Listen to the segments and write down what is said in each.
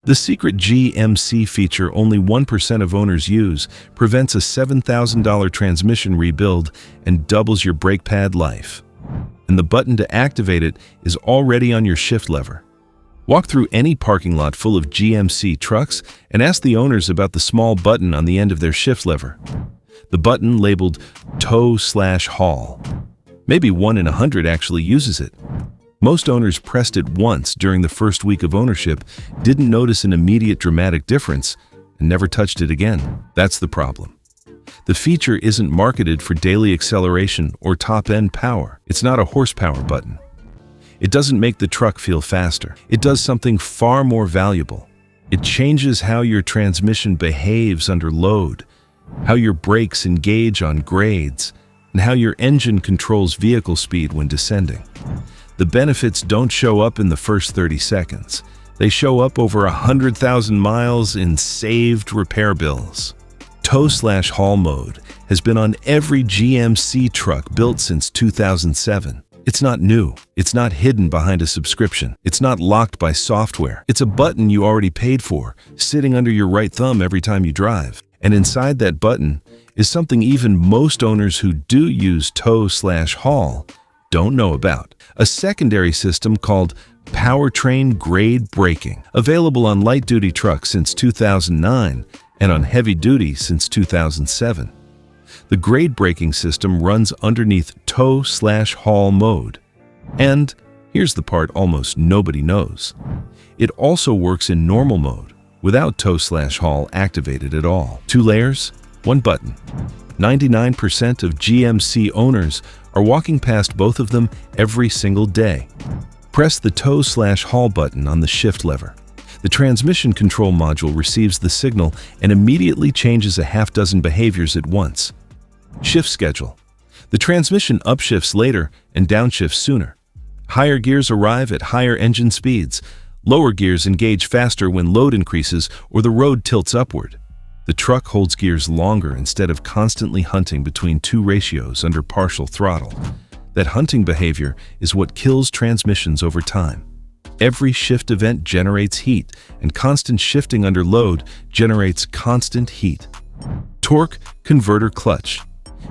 The secret GMC feature only 1% of owners use prevents a $7,000 transmission rebuild and doubles your brake pad life. And the button to activate it is already on your shift lever. Walk through any parking lot full of GMC trucks and ask the owners about the small button on the end of their shift lever. The button labeled tow/haul. Maybe 1 in 100 actually uses it. Most owners pressed it once during the first week of ownership, didn't notice an immediate dramatic difference, and never touched it again. That's the problem. The feature isn't marketed for daily acceleration or top-end power. It's not a horsepower button. It doesn't make the truck feel faster. It does something far more valuable. It changes how your transmission behaves under load, how your brakes engage on grades, and how your engine controls vehicle speed when descending. The benefits don't show up in the first 30 seconds. They show up over 100,000 miles in saved repair bills. Tow/haul mode has been on every GMC truck built since 2007. It's not new. It's not hidden behind a subscription. It's not locked by software. It's a button you already paid for, sitting under your right thumb every time you drive. And inside that button is something even most owners who do use tow/haul don't know about. A secondary system called powertrain grade braking, available on light-duty trucks since 2009 and on heavy-duty since 2007. The grade braking system runs underneath tow/haul mode. And here's the part almost nobody knows. It also works in normal mode, without tow/haul activated at all. 2 layers, 1 button. 99% of GMC owners are walking past both of them every single day. Press the tow/haul button on the shift lever. The transmission control module receives the signal and immediately changes a half-dozen behaviors at once. Shift schedule. The transmission upshifts later and downshifts sooner. Higher gears arrive at higher engine speeds. Lower gears engage faster when load increases or the road tilts upward. The truck holds gears longer instead of constantly hunting between 2 ratios under partial throttle. That hunting behavior is what kills transmissions over time. Every shift event generates heat, and constant shifting under load generates constant heat. Torque converter clutch.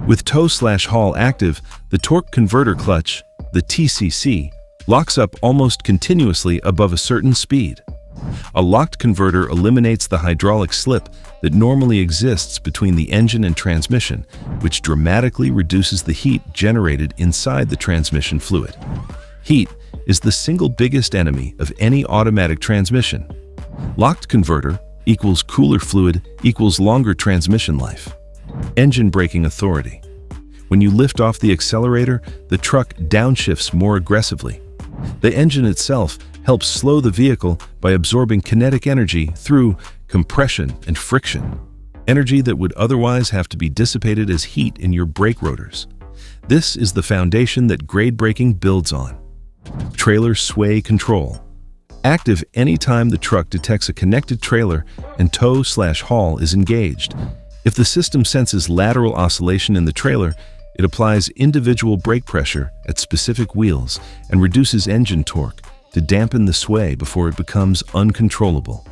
With tow/haul active, the torque converter clutch, the TCC, locks up almost continuously above a certain speed. A locked converter eliminates the hydraulic slip that normally exists between the engine and transmission, which dramatically reduces the heat generated inside the transmission fluid. Heat is the single biggest enemy of any automatic transmission. Locked converter equals cooler fluid equals longer transmission life. Engine braking authority. When you lift off the accelerator, the truck downshifts more aggressively. The engine itself helps slow the vehicle by absorbing kinetic energy through compression and friction, energy that would otherwise have to be dissipated as heat in your brake rotors. This is the foundation that grade braking builds on. Trailer sway control. Active anytime the truck detects a connected trailer and tow/haul is engaged. If the system senses lateral oscillation in the trailer, it applies individual brake pressure at specific wheels and reduces engine torque to dampen the sway before it becomes uncontrollable.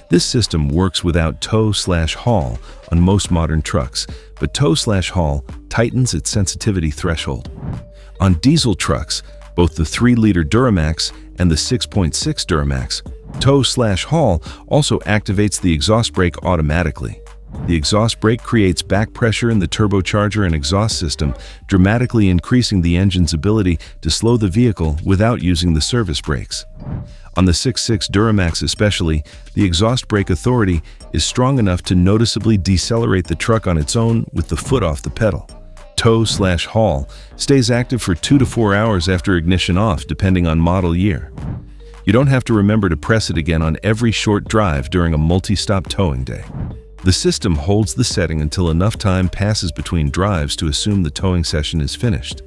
This system works without tow/haul on most modern trucks, but tow/haul tightens its sensitivity threshold. On diesel trucks, both the 3-liter Duramax and the 6.6 Duramax, tow/haul also activates the exhaust brake automatically. The exhaust brake creates back pressure in the turbocharger and exhaust system, dramatically increasing the engine's ability to slow the vehicle without using the service brakes. On the 6.6 Duramax especially, the exhaust brake authority is strong enough to noticeably decelerate the truck on its own with the foot off the pedal. Tow/haul stays active for 2 to 4 hours after ignition off, depending on model year. You don't have to remember to press it again on every short drive during a multi-stop towing day. The system holds the setting until enough time passes between drives to assume the towing session is finished.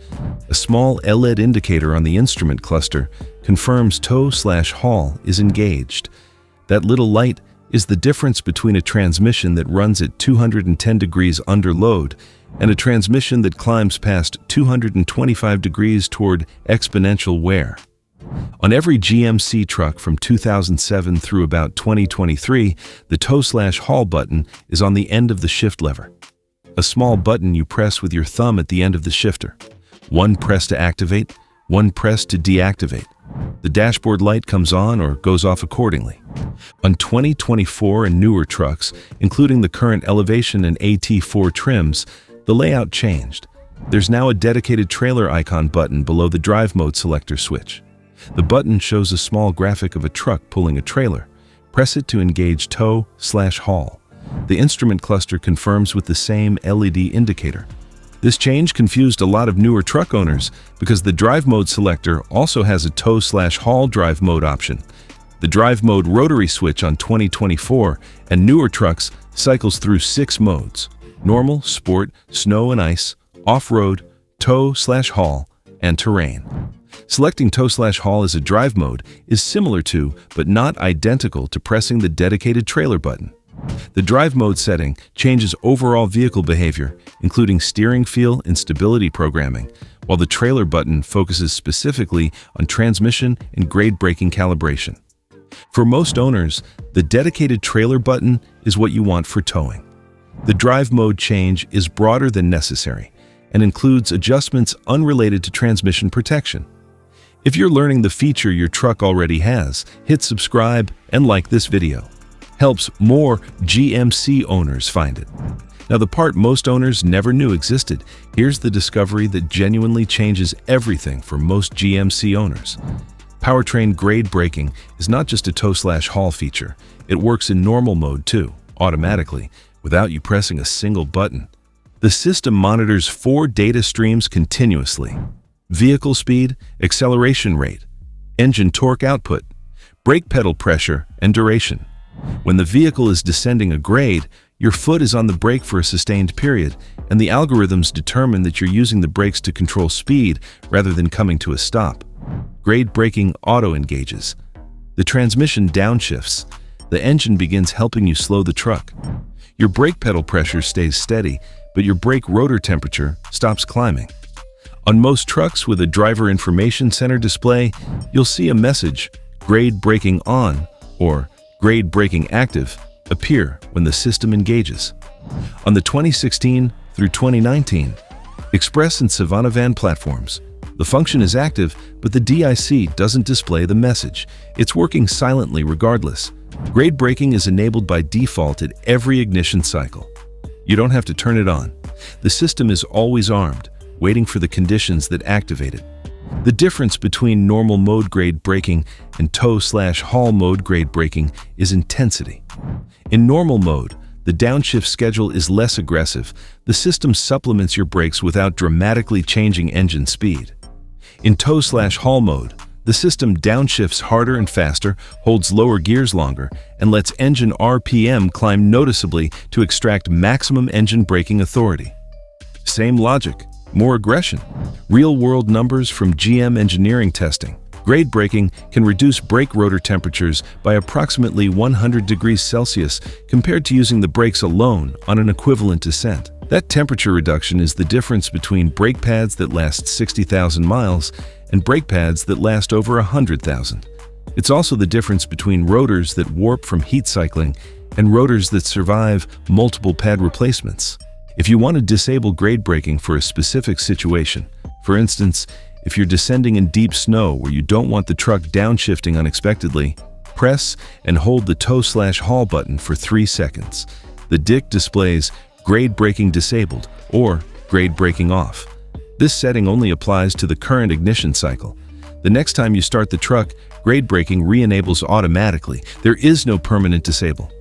A small LED indicator on the instrument cluster confirms tow/haul is engaged. That little light is the difference between a transmission that runs at 210 degrees under load and a transmission that climbs past 225 degrees toward exponential wear. On every GMC truck from 2007 through about 2023, the tow/haul button is on the end of the shift lever. A small button you press with your thumb at the end of the shifter. One press to activate, one press to deactivate. The dashboard light comes on or goes off accordingly. On 2024 and newer trucks, including the current Elevation and AT4 trims, the layout changed. There's now a dedicated trailer icon button below the drive mode selector switch. The button shows a small graphic of a truck pulling a trailer. Press it to engage tow/haul. The instrument cluster confirms with the same LED indicator. This change confused a lot of newer truck owners because the drive mode selector also has a tow/haul drive mode option. The drive mode rotary switch on 2024 and newer trucks cycles through 6 modes: normal, sport, snow and ice, off-road, tow/haul, and terrain. Selecting tow/haul as a drive mode is similar to, but not identical to, pressing the dedicated trailer button. The drive mode setting changes overall vehicle behavior, including steering feel and stability programming, while the trailer button focuses specifically on transmission and grade braking calibration. For most owners, the dedicated trailer button is what you want for towing. The drive mode change is broader than necessary and includes adjustments unrelated to transmission protection. If you're learning the feature your truck already has, hit subscribe and like this video. Helps more GMC owners find it. Now, the part most owners never knew existed. Here's the discovery that genuinely changes everything for most GMC owners. Powertrain grade braking is not just a tow/haul feature. It works in normal mode too, automatically, without you pressing a single button. The system monitors 4 data streams continuously: vehicle speed, acceleration rate, engine torque output, brake pedal pressure, and duration. When the vehicle is descending a grade, your foot is on the brake for a sustained period, and the algorithms determine that you're using the brakes to control speed rather than coming to a stop. Grade braking auto-engages. The transmission downshifts. The engine begins helping you slow the truck. Your brake pedal pressure stays steady, but your brake rotor temperature stops climbing. On most trucks with a driver information center display, you'll see a message, "Grade braking on," or "Grade braking active," appear when the system engages. On the 2016 through 2019 Express and Savannah van platforms, the function is active, but the DIC doesn't display the message. It's working silently regardless. Grade braking is enabled by default at every ignition cycle. You don't have to turn it on. The system is always armed, waiting for the conditions that activate it. The difference between normal mode grade braking and tow/haul mode grade braking is intensity. In normal mode, the downshift schedule is less aggressive. The system supplements your brakes without dramatically changing engine speed. In tow/haul mode, the system downshifts harder and faster, holds lower gears longer, and lets engine RPM climb noticeably to extract maximum engine braking authority. Same logic, more aggression. Real-world numbers from GM engineering testing. Grade braking can reduce brake rotor temperatures by approximately 100 degrees Celsius compared to using the brakes alone on an equivalent descent. That temperature reduction is the difference between brake pads that last 60,000 miles and brake pads that last over 100,000. It's also the difference between rotors that warp from heat cycling and rotors that survive multiple pad replacements. If you want to disable grade braking for a specific situation, for instance, if you're descending in deep snow where you don't want the truck downshifting unexpectedly, press and hold the tow/haul button for 3 seconds. The DIC displays grade braking disabled or grade braking off. This setting only applies to the current ignition cycle. The next time you start the truck, grade braking re-enables automatically. There is no permanent disable.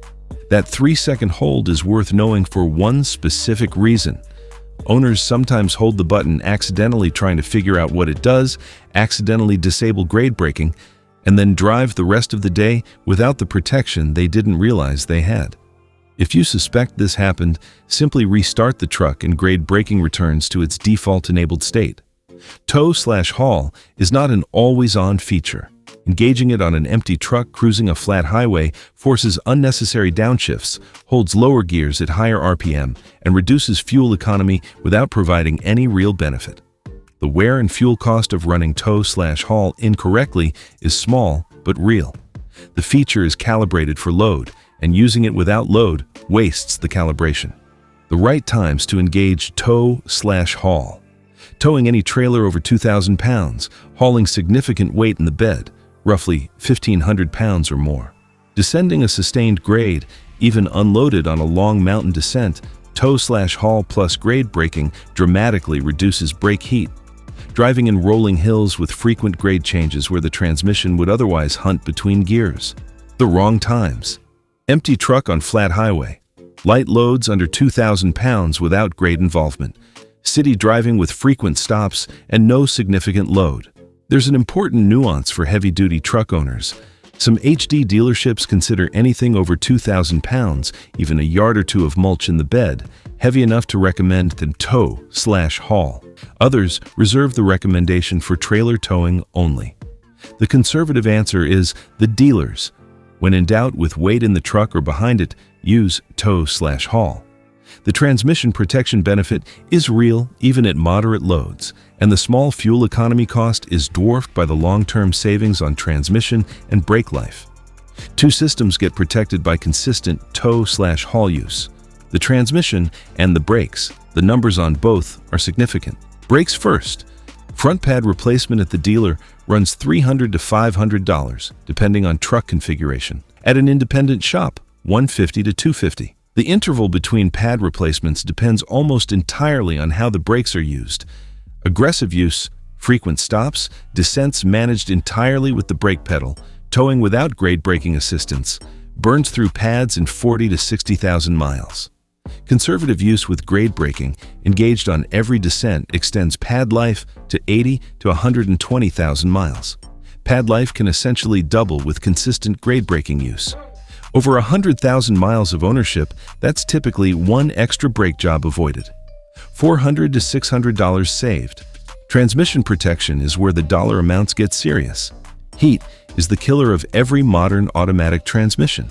That 3-second hold is worth knowing for one specific reason. Owners sometimes hold the button accidentally, trying to figure out what it does, accidentally disable grade braking, and then drive the rest of the day without the protection they didn't realize they had. If you suspect this happened, simply restart the truck and grade braking returns to its default enabled state. Tow/haul is not an always-on feature. Engaging it on an empty truck cruising a flat highway forces unnecessary downshifts, holds lower gears at higher RPM, and reduces fuel economy without providing any real benefit. The wear and fuel cost of running tow/haul incorrectly is small but real. The feature is calibrated for load, and using it without load wastes the calibration. The right times to engage tow/haul. Towing any trailer over 2,000 pounds, hauling significant weight in the bed, roughly 1,500 pounds or more. Descending a sustained grade, even unloaded on a long mountain descent, tow/haul plus grade braking dramatically reduces brake heat. Driving in rolling hills with frequent grade changes where the transmission would otherwise hunt between gears. The wrong times. Empty truck on flat highway. Light loads under 2,000 pounds without grade involvement. City driving with frequent stops and no significant load. There's an important nuance for heavy-duty truck owners. Some HD dealerships consider anything over 2,000 pounds, even a yard or two of mulch in the bed, heavy enough to recommend the tow/haul. Others reserve the recommendation for trailer towing only. The conservative answer is the dealers. When in doubt with weight in the truck or behind it, use tow/haul. The transmission protection benefit is real even at moderate loads, and the small fuel economy cost is dwarfed by the long-term savings on transmission and brake life. Two systems get protected by consistent tow/haul use: the transmission and the brakes. The numbers on both are significant. Brakes first. Front pad replacement at the dealer runs $300 to $500, depending on truck configuration. At an independent shop, $150 to $250. The interval between pad replacements depends almost entirely on how the brakes are used. Aggressive use, frequent stops, descents managed entirely with the brake pedal, towing without grade braking assistance, burns through pads in 40 to 60,000 miles. Conservative use with grade braking, engaged on every descent, extends pad life to 80 to 120,000 miles. Pad life can essentially double with consistent grade braking use. Over 100,000 miles of ownership, that's typically one extra brake job avoided. $400 to $600 saved. Transmission protection is where the dollar amounts get serious. Heat is the killer of every modern automatic transmission.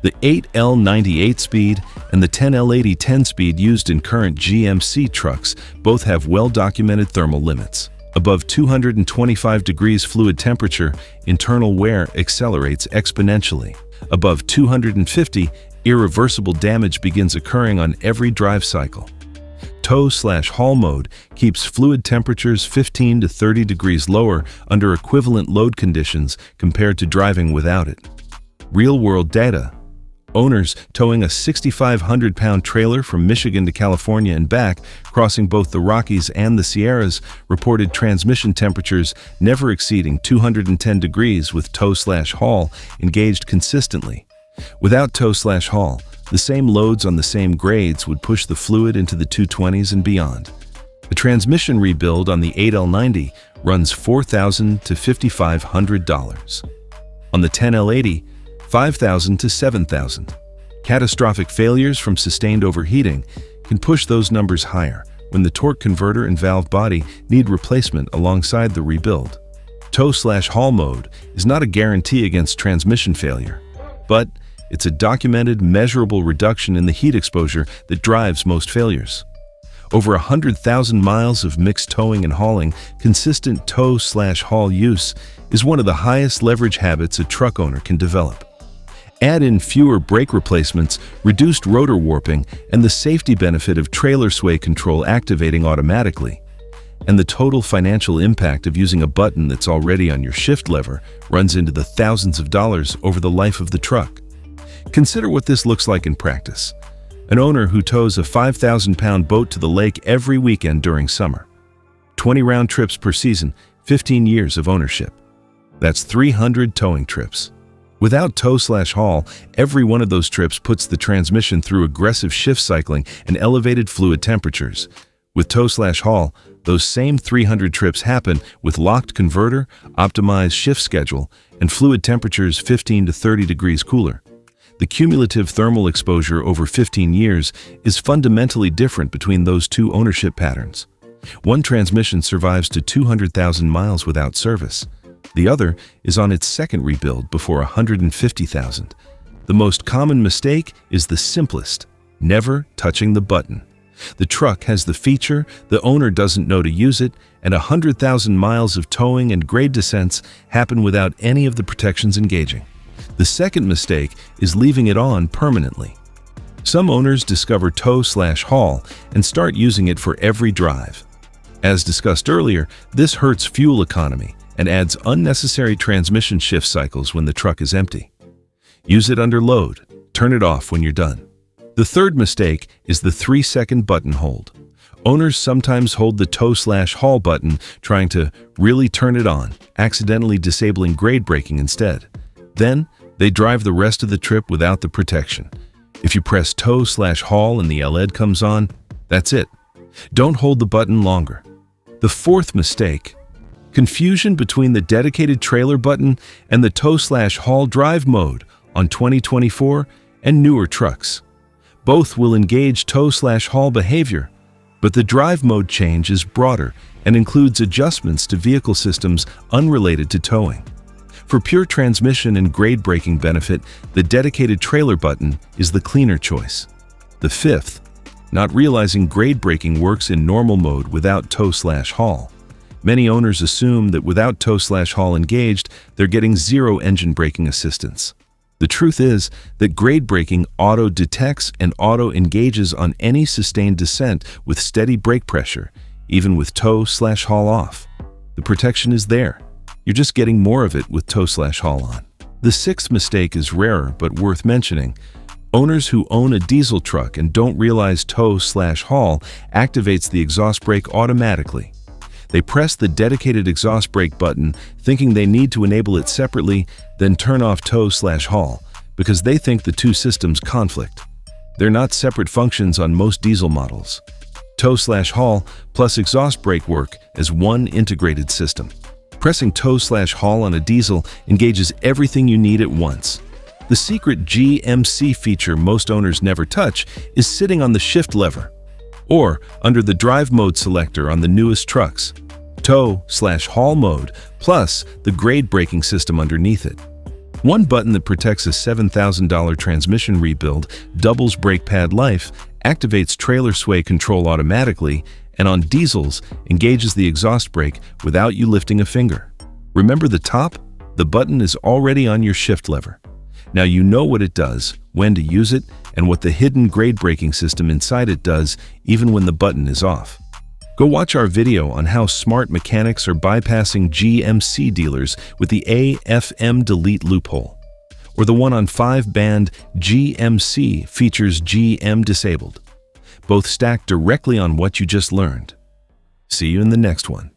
The 8L90 8-speed and the 10L80 10-speed used in current GMC trucks both have well-documented thermal limits. Above 225 degrees fluid temperature, internal wear accelerates exponentially. Above 250, irreversible damage begins occurring on every drive cycle. Tow/haul mode keeps fluid temperatures 15 to 30 degrees lower under equivalent load conditions compared to driving without it. Real-world data. Owners towing a 6,500-pound trailer from Michigan to California and back, crossing both the Rockies and the Sierras, reported transmission temperatures never exceeding 210 degrees with tow/haul engaged consistently. Without tow/haul, the same loads on the same grades would push the fluid into the 220s and beyond. The transmission rebuild on the 8L90 runs $4,000 to $5,500. On the 10L80, $5,000 to $7,000. Catastrophic failures from sustained overheating can push those numbers higher when the torque converter and valve body need replacement alongside the rebuild. Tow/haul mode is not a guarantee against transmission failure, but it's a documented, measurable reduction in the heat exposure that drives most failures. Over 100,000 miles of mixed towing and hauling, consistent tow/haul use is one of the highest leverage habits a truck owner can develop. Add in fewer brake replacements, reduced rotor warping, and the safety benefit of trailer sway control activating automatically. And the total financial impact of using a button that's already on your shift lever runs into the thousands of dollars over the life of the truck. Consider what this looks like in practice. An owner who tows a 5,000-pound boat to the lake every weekend during summer. 20 round trips per season, 15 years of ownership. That's 300 towing trips. Without tow/haul, every one of those trips puts the transmission through aggressive shift cycling and elevated fluid temperatures. With tow/haul, those same 300 trips happen with locked converter, optimized shift schedule, and fluid temperatures 15 to 30 degrees cooler. The cumulative thermal exposure over 15 years is fundamentally different between those two ownership patterns. One transmission survives to 200,000 miles without service. The other is on its second rebuild before 150,000. The most common mistake is the simplest: never touching the button. The truck has the feature, the owner doesn't know to use it, and 100,000 miles of towing and grade descents happen without any of the protections engaging. The second mistake is leaving it on permanently. Some owners discover tow/haul and start using it for every drive. As discussed earlier, this hurts fuel economy and adds unnecessary transmission shift cycles when the truck is empty. Use it under load. Turn it off when you're done. The third mistake is the 3-second button hold. Owners sometimes hold the tow/haul button trying to really turn it on, accidentally disabling grade braking instead. Then, they drive the rest of the trip without the protection. If you press tow/haul and the LED comes on, that's it. Don't hold the button longer. The fourth mistake: confusion between the dedicated trailer button and the tow/haul drive mode on 2024 and newer trucks. Both will engage tow/haul behavior, but the drive mode change is broader and includes adjustments to vehicle systems unrelated to towing. For pure transmission and grade braking benefit, the dedicated trailer button is the cleaner choice. The fifth: not realizing grade braking works in normal mode without tow/haul. Many owners assume that without tow/haul engaged, they're getting zero engine braking assistance. The truth is that grade braking auto-detects and auto-engages on any sustained descent with steady brake pressure, even with tow/haul off. The protection is there. You're just getting more of it with tow/haul on. The sixth mistake is rarer but worth mentioning. Owners who own a diesel truck and don't realize tow/haul activates the exhaust brake automatically. They press the dedicated exhaust brake button thinking they need to enable it separately, then turn off tow/haul because they think the two systems conflict. They're not separate functions on most diesel models. Tow/haul plus exhaust brake work as one integrated system. Pressing tow/haul on a diesel engages everything you need at once. The secret GMC feature most owners never touch is sitting on the shift lever, or under the drive mode selector on the newest trucks. Tow/haul mode plus the grade braking system underneath it. One button that protects a $7,000 transmission rebuild, doubles brake pad life, activates trailer sway control automatically, and on diesels engages the exhaust brake without you lifting a finger. Remember the top? The button is already on your shift lever. Now you know what it does, when to use it, and what the hidden grade braking system inside it does even when the button is off. Go watch our video on how smart mechanics are bypassing GMC dealers with the AFM delete loophole, or the one on 5-band GMC features GM disabled. Both stack directly on what you just learned. See you in the next one.